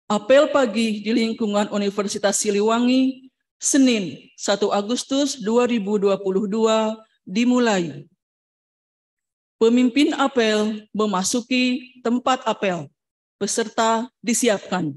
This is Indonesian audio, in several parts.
Apel pagi di lingkungan Universitas Siliwangi, Senin 1 Agustus 2022 dimulai. Pemimpin apel memasuki tempat apel. Peserta disiapkan.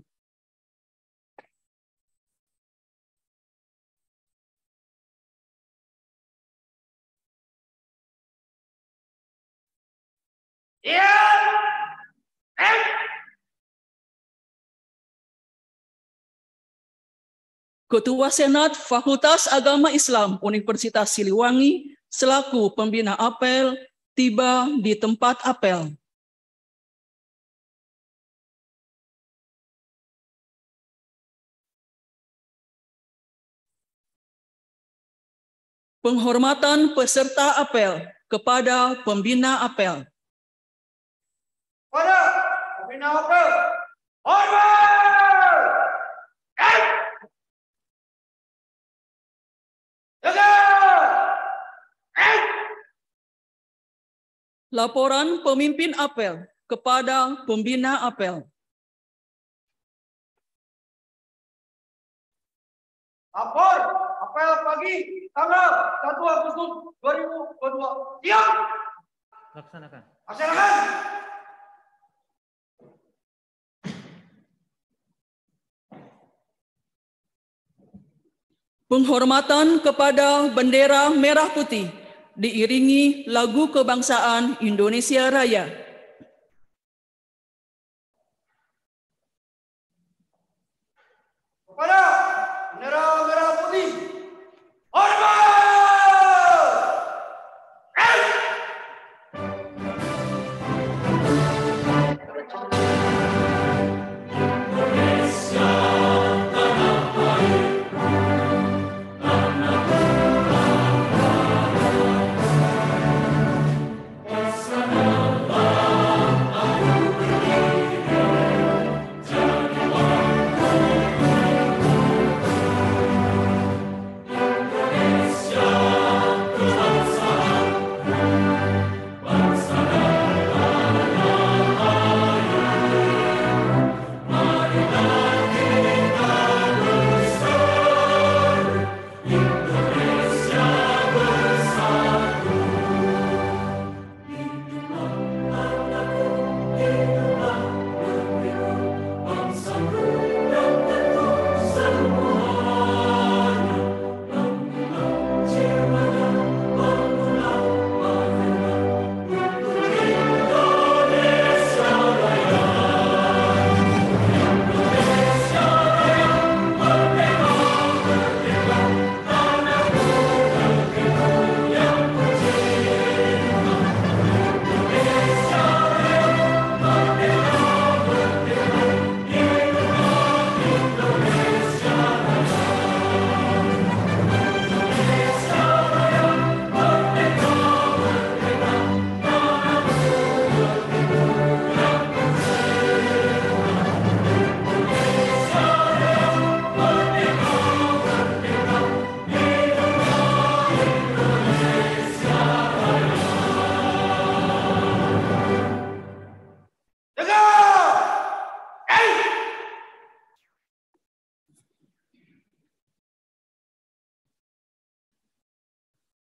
Ketua Senat Fakultas Agama Islam Universitas Siliwangi selaku pembina apel tiba di tempat apel. Penghormatan peserta apel kepada pembina apel. Pada pembina apel, hormat! Laporan pemimpin apel kepada pembina apel. Lapor apel pagi tanggal 1 Agustus 2022. Siap. Laksanakan. Laksanakan. Penghormatan kepada bendera merah putih diiringi lagu kebangsaan Indonesia Raya. Kepada bendera merah putih, hormat!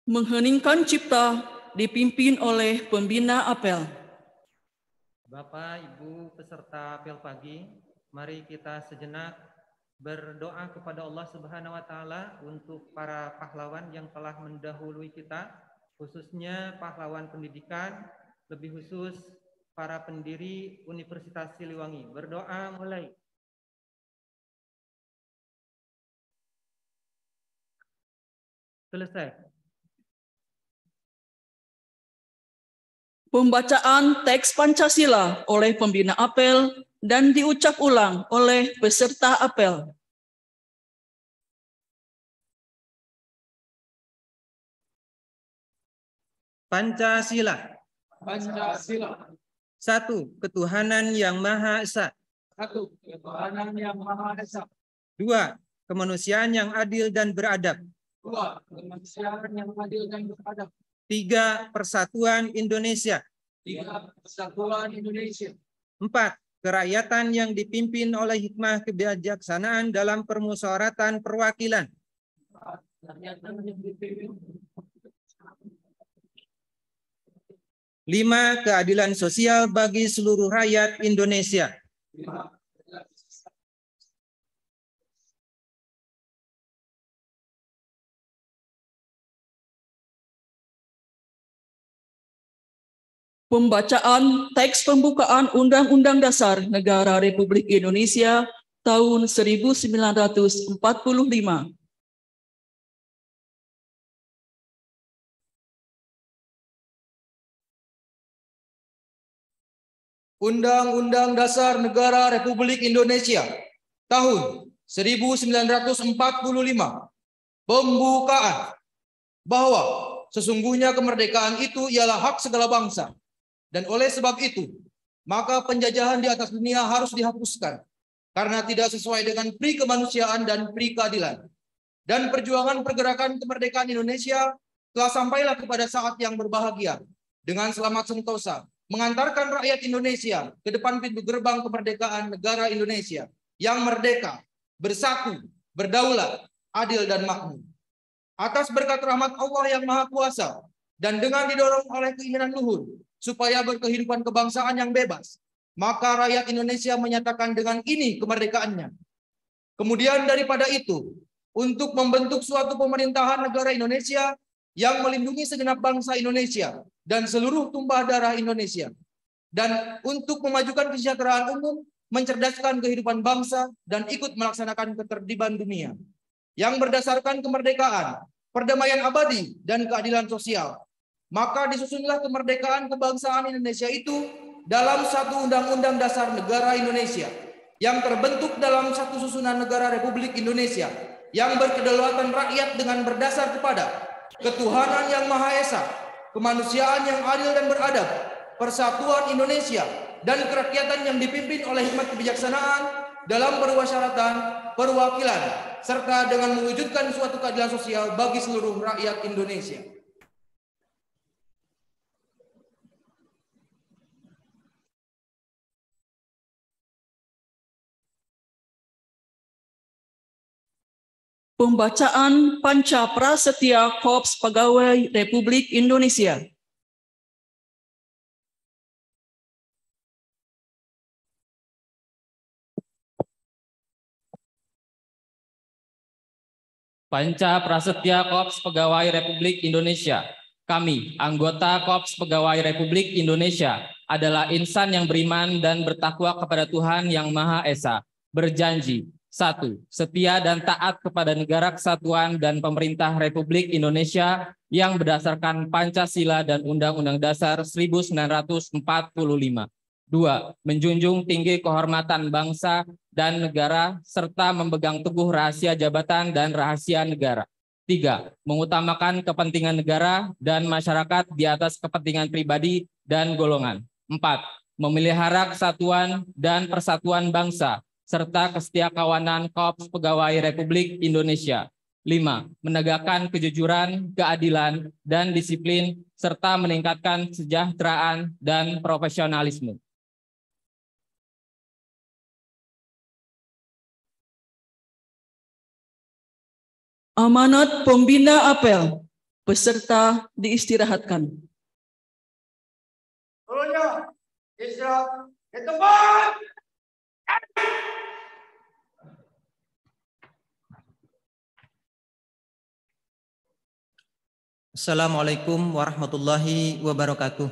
Mengheningkan cipta dipimpin oleh pembina apel. Bapak, Ibu peserta apel pagi, mari kita sejenak berdoa kepada Allah Subhanahu wa taala untuk para pahlawan yang telah mendahului kita, khususnya pahlawan pendidikan, lebih khusus para pendiri Universitas Siliwangi. Berdoa mulai. Selesai. Pembacaan teks Pancasila oleh pembina apel dan diucap ulang oleh peserta apel. Pancasila. Pancasila. 1. Ketuhanan yang Maha Esa. 1. Ketuhanan yang Maha Esa. 2. Kemanusiaan yang adil dan beradab. 2. Kemanusiaan yang adil dan beradab. 3. Persatuan Indonesia. 3. Persatuan Indonesia. 4. kerakyatan yang dipimpin oleh hikmah kebijaksanaan dalam permusyawaratan perwakilan. 5. Keadilan sosial bagi seluruh rakyat Indonesia. Pembacaan teks pembukaan Undang-Undang Dasar Negara Republik Indonesia tahun 1945. Undang-Undang Dasar Negara Republik Indonesia tahun 1945. Pembukaan. Bahwa sesungguhnya kemerdekaan itu ialah hak segala bangsa. Dan oleh sebab itu, maka penjajahan di atas dunia harus dihapuskan. Karena tidak sesuai dengan pri kemanusiaan dan pri keadilan. Dan perjuangan pergerakan kemerdekaan Indonesia telah sampailah kepada saat yang berbahagia. Dengan selamat sentosa. Mengantarkan rakyat Indonesia ke depan pintu gerbang kemerdekaan negara Indonesia yang merdeka, bersatu, berdaulat, adil dan makmur. Atas berkat rahmat Allah yang Maha Kuasa dan dengan didorong oleh keinginan luhur supaya berkehidupan kebangsaan yang bebas, maka rakyat Indonesia menyatakan dengan ini kemerdekaannya. Kemudian daripada itu, untuk membentuk suatu pemerintahan negara Indonesia yang melindungi segenap bangsa Indonesia dan seluruh tumpah darah Indonesia. Dan untuk memajukan kesejahteraan umum, mencerdaskan kehidupan bangsa, dan ikut melaksanakan ketertiban dunia. Yang berdasarkan kemerdekaan, perdamaian abadi, dan keadilan sosial. Maka disusunlah kemerdekaan kebangsaan Indonesia itu dalam satu Undang-Undang Dasar Negara Indonesia yang terbentuk dalam satu susunan negara Republik Indonesia yang berkedaulatan rakyat dengan berdasar kepada ketuhanan yang Maha Esa, kemanusiaan yang adil dan beradab, persatuan Indonesia, dan kerakyatan yang dipimpin oleh hikmat kebijaksanaan dalam permusyawaratan perwakilan, serta dengan mewujudkan suatu keadilan sosial bagi seluruh rakyat Indonesia. Pembacaan Panca Prasetya Korps Pegawai Republik Indonesia. Panca Prasetya Korps Pegawai Republik Indonesia. Kami, anggota Korps Pegawai Republik Indonesia, adalah insan yang beriman dan bertakwa kepada Tuhan Yang Maha Esa. Berjanji, 1. Setia dan taat kepada negara kesatuan dan pemerintah Republik Indonesia yang berdasarkan Pancasila dan Undang-Undang Dasar 1945. 2. Menjunjung tinggi kehormatan bangsa dan negara serta memegang teguh rahasia jabatan dan rahasia negara. 3. Mengutamakan kepentingan negara dan masyarakat di atas kepentingan pribadi dan golongan. 4. Memelihara kesatuan dan persatuan bangsa serta kesetiakawanan Korps Pegawai Republik Indonesia. 5. Menegakkan kejujuran, keadilan, dan disiplin, serta meningkatkan kesejahteraan dan profesionalisme. Amanat pembina apel, peserta diistirahatkan. Tolongnya, istirahat di tempat. Assalamualaikum warahmatullahi wabarakatuh.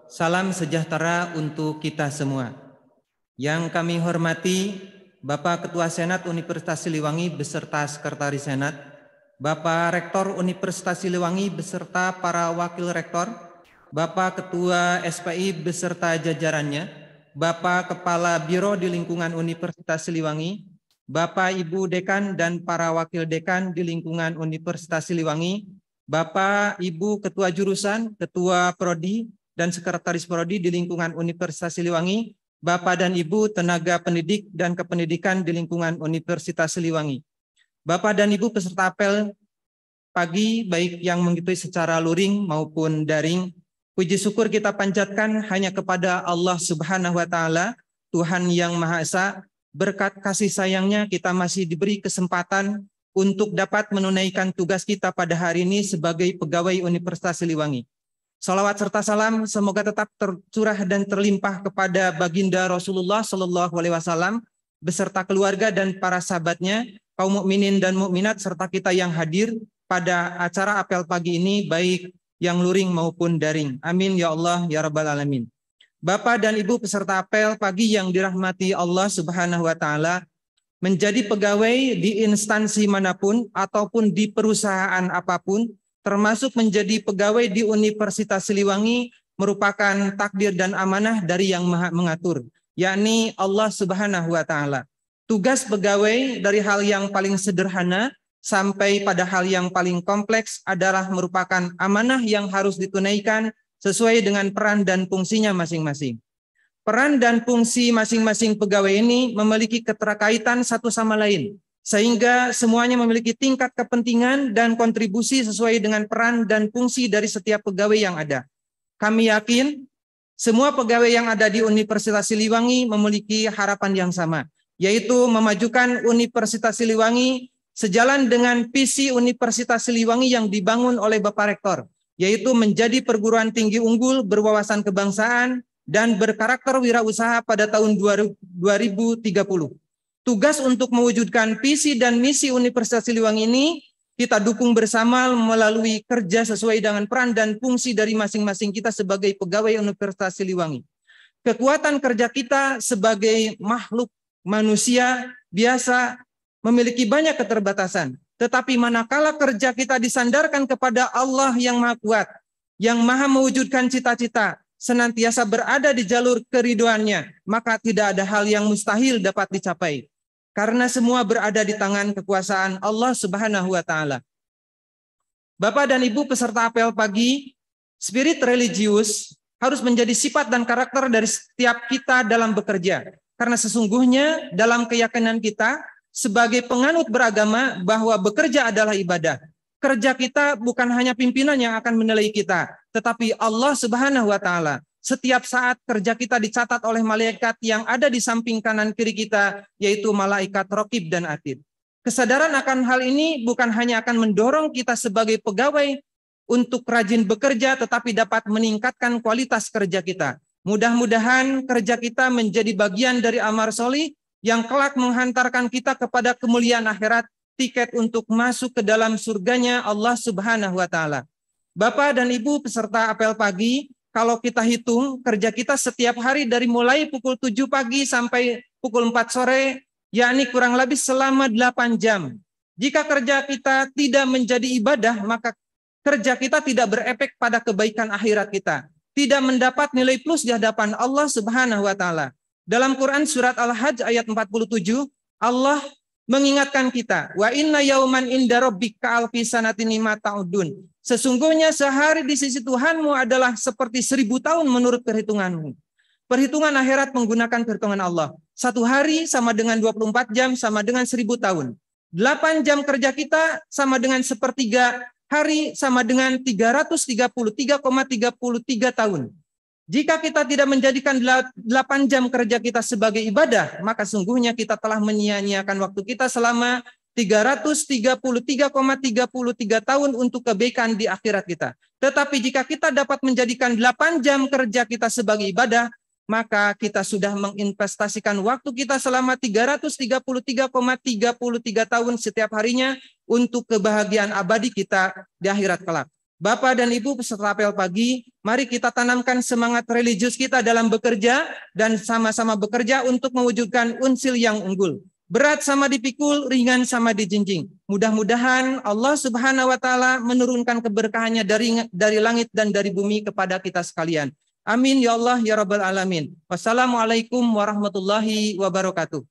Salam sejahtera untuk kita semua. Yang kami hormati Bapak Ketua Senat Universitas Siliwangi beserta Sekretaris Senat, Bapak Rektor Universitas Siliwangi beserta para Wakil Rektor, Bapak Ketua SPI beserta jajarannya, Bapak Kepala Biro di lingkungan Universitas Siliwangi, Bapak Ibu Dekan dan para Wakil Dekan di lingkungan Universitas Siliwangi, Bapak Ibu Ketua Jurusan, Ketua Prodi, dan Sekretaris Prodi di lingkungan Universitas Siliwangi, Bapak dan Ibu tenaga pendidik dan kependidikan di lingkungan Universitas Siliwangi, Bapak dan Ibu peserta apel pagi baik yang mengikuti secara luring maupun daring, Puji syukur kita panjatkan hanya kepada Allah Subhanahu wa taala, Tuhan yang Maha Esa. Berkat kasih sayangnya kita masih diberi kesempatan untuk dapat menunaikan tugas kita pada hari ini sebagai pegawai Universitas Siliwangi. Salawat serta salam semoga tetap tercurah dan terlimpah kepada baginda Rasulullah Shallallahu Alaihi Wasallam beserta keluarga dan para sahabatnya, kaum mukminin dan mukminat serta kita yang hadir pada acara apel pagi ini, baik yang luring maupun daring. Amin ya Allah ya Rabbal Alamin. Bapak dan Ibu peserta apel pagi yang dirahmati Allah Subhanahu wa taala, menjadi pegawai di instansi manapun ataupun di perusahaan apapun, termasuk menjadi pegawai di Universitas Siliwangi, merupakan takdir dan amanah dari Yang Maha Mengatur, yakni Allah Subhanahu wa taala. Tugas pegawai dari hal yang paling sederhana sampai pada hal yang paling kompleks adalah merupakan amanah yang harus ditunaikan sesuai dengan peran dan fungsinya masing-masing. Peran dan fungsi masing-masing pegawai ini memiliki keterkaitan satu sama lain, sehingga semuanya memiliki tingkat kepentingan dan kontribusi sesuai dengan peran dan fungsi dari setiap pegawai yang ada. Kami yakin semua pegawai yang ada di Universitas Siliwangi memiliki harapan yang sama, yaitu memajukan Universitas Siliwangi sejalan dengan visi Universitas Siliwangi yang dibangun oleh Bapak Rektor, yaitu menjadi perguruan tinggi unggul berwawasan kebangsaan dan berkarakter wirausaha pada tahun 2030. Tugas untuk mewujudkan visi dan misi Universitas Siliwangi ini kita dukung bersama melalui kerja sesuai dengan peran dan fungsi dari masing-masing kita sebagai pegawai Universitas Siliwangi. Kekuatan kerja kita sebagai makhluk manusia biasa memiliki banyak keterbatasan. Tetapi manakala kerja kita disandarkan kepada Allah yang Maha Kuat, yang Maha mewujudkan cita-cita, senantiasa berada di jalur keridhoannya, maka tidak ada hal yang mustahil dapat dicapai. Karena semua berada di tangan kekuasaan Allah Subhanahu wa taala. Bapak dan Ibu peserta apel pagi, spirit religius harus menjadi sifat dan karakter dari setiap kita dalam bekerja. Karena sesungguhnya dalam keyakinan kita sebagai penganut beragama bahwa bekerja adalah ibadah. Kerja kita bukan hanya pimpinan yang akan menilai kita, tetapi Allah Subhanahu wa taala. Setiap saat kerja kita dicatat oleh malaikat yang ada di samping kanan kiri kita, yaitu malaikat Raqib dan Atid. Kesadaran akan hal ini bukan hanya akan mendorong kita sebagai pegawai untuk rajin bekerja, tetapi dapat meningkatkan kualitas kerja kita. Mudah-mudahan kerja kita menjadi bagian dari amal solih yang kelak menghantarkan kita kepada kemuliaan akhirat, tiket untuk masuk ke dalam surganya Allah Subhanahu wa taala. Bapak dan Ibu peserta apel pagi, kalau kita hitung kerja kita setiap hari dari mulai pukul 7 pagi sampai pukul 4 sore, yakni kurang lebih selama 8 jam. Jika kerja kita tidak menjadi ibadah, maka kerja kita tidak berefek pada kebaikan akhirat kita, tidak mendapat nilai plus di hadapan Allah Subhanahu wa taala. Dalam Quran surat Al-Hajj ayat 47, Allah mengingatkan kita, wa inna yauman inda rabbika alfi sanatin mimma ta'udun. Sesungguhnya sehari di sisi Tuhanmu adalah seperti 1000 tahun menurut perhitunganmu. Perhitungan akhirat menggunakan perhitungan Allah. Satu hari sama dengan 24 jam sama dengan 1000 tahun. 8 jam kerja kita sama dengan sepertiga hari sama dengan 333,33 tahun. Jika kita tidak menjadikan 8 jam kerja kita sebagai ibadah, maka sungguhnya kita telah menyia-nyiakan waktu kita selama 333,33 tahun untuk kebaikan di akhirat kita. Tetapi jika kita dapat menjadikan 8 jam kerja kita sebagai ibadah, maka kita sudah menginvestasikan waktu kita selama 333,33 tahun setiap harinya untuk kebahagiaan abadi kita di akhirat kelak. Bapak dan Ibu peserta apel pagi, mari kita tanamkan semangat religius kita dalam bekerja dan sama-sama bekerja untuk mewujudkan unsil yang unggul. Berat sama dipikul, ringan sama dijinjing. Mudah-mudahan Allah Subhanahu wa taala menurunkan keberkahannya dari langit dan dari bumi kepada kita sekalian. Amin ya Allah ya Rabbal Alamin. Wassalamualaikum warahmatullahi wabarakatuh.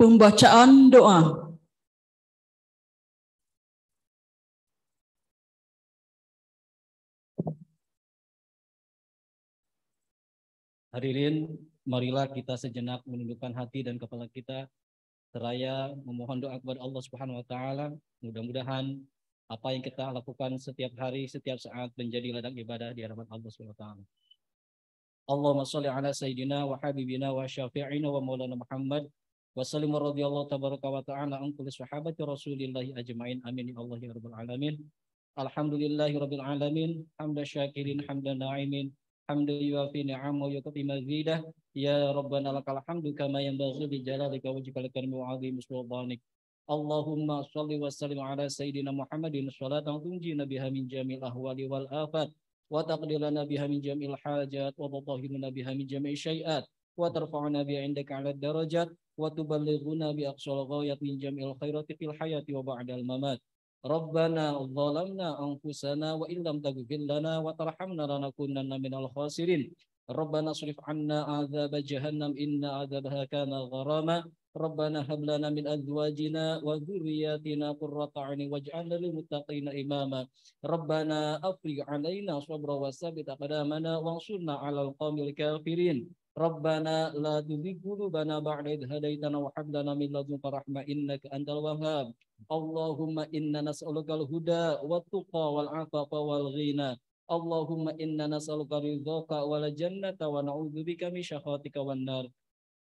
Pembacaan doa. Hadirin, marilah kita sejenak menundukkan hati dan kepala kita seraya memohon doa kepada Allah Subhanahu wa taala, mudah-mudahan apa yang kita lakukan setiap hari, setiap saat menjadi ladang ibadah di hadapan Allah Subhanahu wa taala. Allahumma shalli ala sayyidina wa habibina wa syafi'ina wa maulana Muhammad wa sallim radhiyallahu tabaraka wa ta'ala an kulli sahabati Rasulillahi ajma'in. Amin ya Allah ya rabbal alamin. Alhamdulillahi rabbil alamin, hamdan syakirin hamdan na'imin, hamdan yuafi ni'amahu wa yukafi mazidah. Ya Rabbana lakal hamdu kama yanbaghi li jalalika wajhika lakal mu'adhim sultanik. Allahumma shalli wa sallim ala sayyidina Muhammadin salatan tunjina biha min jamil ahwali wal afat wa taqdilana biha min jamil hajat wa tutahhiruna biha min jami'i syai'at wa tarfa'una biha indaka 'ala darajat wa tuballighuna bi aqsal ghayat min jamil khairati fil hayati wa ba'dal mamat. Rabbana zalamna anfusana wa illam taghfir lana wa tarhamna lanakunanna minal khasirin. Rabbana srif 'anna 'adzab jahannam inna 'adzabaha kana gharama. Rabbana hab lana min azwajina wa dhurriyyatina qurrata 'aynin waj'alna lil muttaqina imama. Rabbana afrigh 'alaina sabra wa tsabbit aqdamana wansurna 'alal qaumil kafirin. Rabbana la tuzigh qulubana ba'da idh hadaitana wa hab lana min ladunka rahmah innaka antal wahhab. Allahumma inna nas'alukal huda wat tuqa wal 'afafa wal ghina. Allahumma inna nas'aluka ridhaka wal jannata wa na'udzubika min syakhatika wan nar.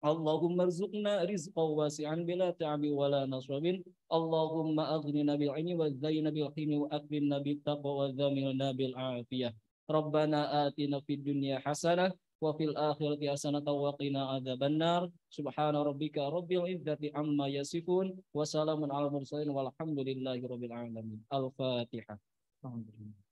Allahumma rzuqna rizqan wasi'an bila ta'abi wala nasabin. Allahumma aghnina bil 'ilmi wa zayyina bil hilmi wa akrimna bit taqwa wa zamilna bil 'afiyah. Rabbana atina fid dunya hasanah wa fil akhirati hasanatan wa qina adzabannar. Subhana rabbika rabbil izzati amma yasifun wa salamun alal mursalin walhamdulillahi rabbil alamin. Al-Fatihah. Alhamdulillah.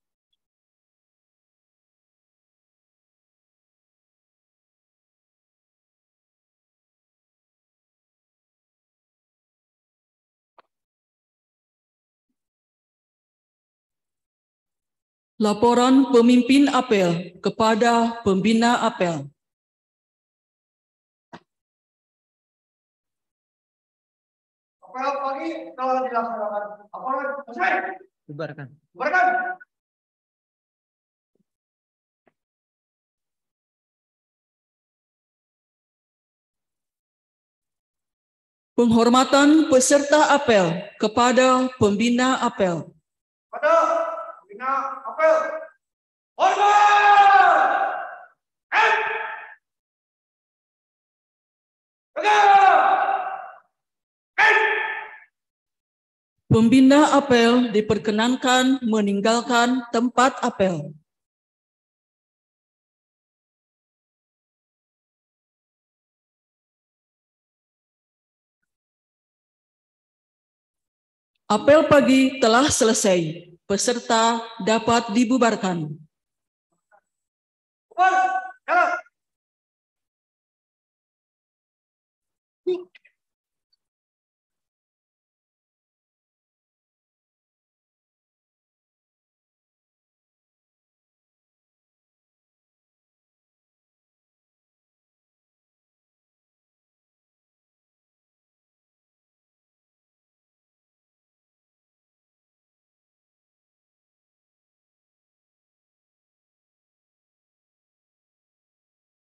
Laporan pemimpin apel kepada pembina apel. Apel pagi telah dilaksanakan. Apel selesai. Bubarkan. Bubarkan. Penghormatan peserta apel kepada pembina apel. Pada pembina apel. Hormat. Pembina apel diperkenankan meninggalkan tempat apel. Apel pagi telah selesai. Peserta dapat dibubarkan. Bubar. Jalan.